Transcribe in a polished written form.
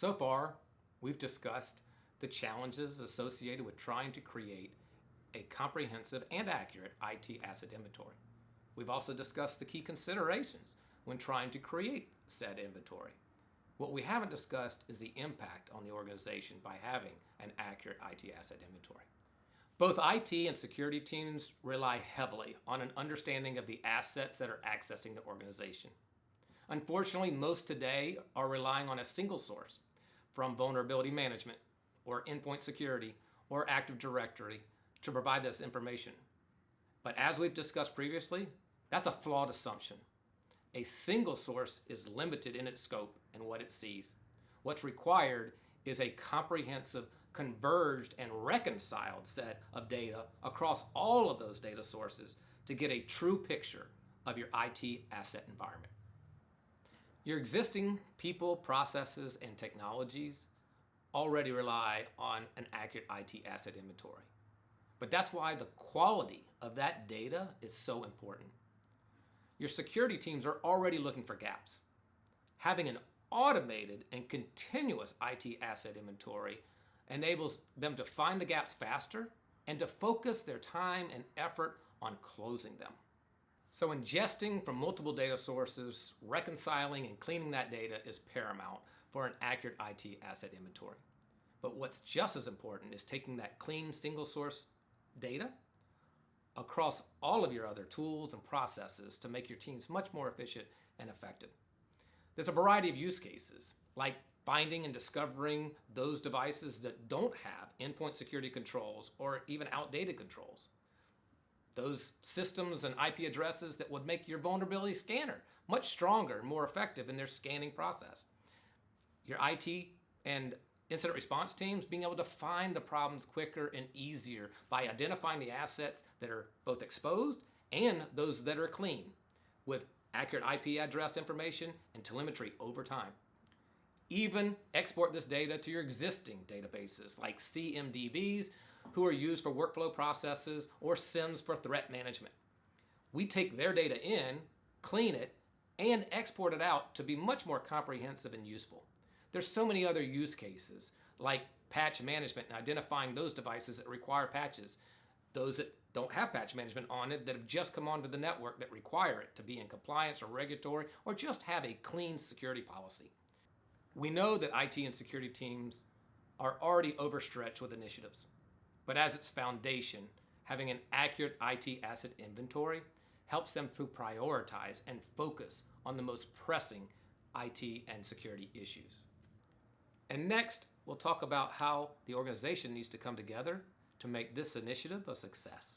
So far, we've discussed the challenges associated with trying to create a comprehensive and accurate IT asset inventory. We've also discussed the key considerations when trying to create said inventory. What we haven't discussed is the impact on the organization by having an accurate IT asset inventory. Both IT and security teams rely heavily on an understanding of the assets that are accessing the organization. Unfortunately, most today are relying on a single source, from vulnerability management or endpoint security or Active Directory, to provide this information. But as we've discussed previously, that's a flawed assumption. A single source is limited in its scope and what it sees. What's required is a comprehensive, converged, and reconciled set of data across all of those data sources to get a true picture of your IT asset environment. Your existing people, processes, and technologies already rely on an accurate IT asset inventory. But that's why the quality of that data is so important. Your security teams are already looking for gaps. Having an automated and continuous IT asset inventory enables them to find the gaps faster and to focus their time and effort on closing them. So ingesting from multiple data sources, reconciling and cleaning that data is paramount for an accurate IT asset inventory. But what's just as important is taking that clean single source data across all of your other tools and processes to make your teams much more efficient and effective. There's a variety of use cases, like finding and discovering those devices that don't have endpoint security controls or even outdated controls. Those systems and IP addresses that would make your vulnerability scanner much stronger and more effective in their scanning process. Your IT and incident response teams being able to find the problems quicker and easier by identifying the assets that are both exposed and those that are clean, with accurate IP address information and telemetry over time. Even export this data to your existing databases like CMDBs, who are used for workflow processes, or SIEMs for threat management. We take their data in, clean it, and export it out to be much more comprehensive and useful. There's so many other use cases, like patch management and identifying those devices that require patches, those that don't have patch management on it that have just come onto the network that require it to be in compliance or regulatory, or just have a clean security policy. We know that IT and security teams are already overstretched with initiatives, but as its foundation, having an accurate IT asset inventory helps them to prioritize and focus on the most pressing IT and security issues. And next, we'll talk about how the organization needs to come together to make this initiative a success.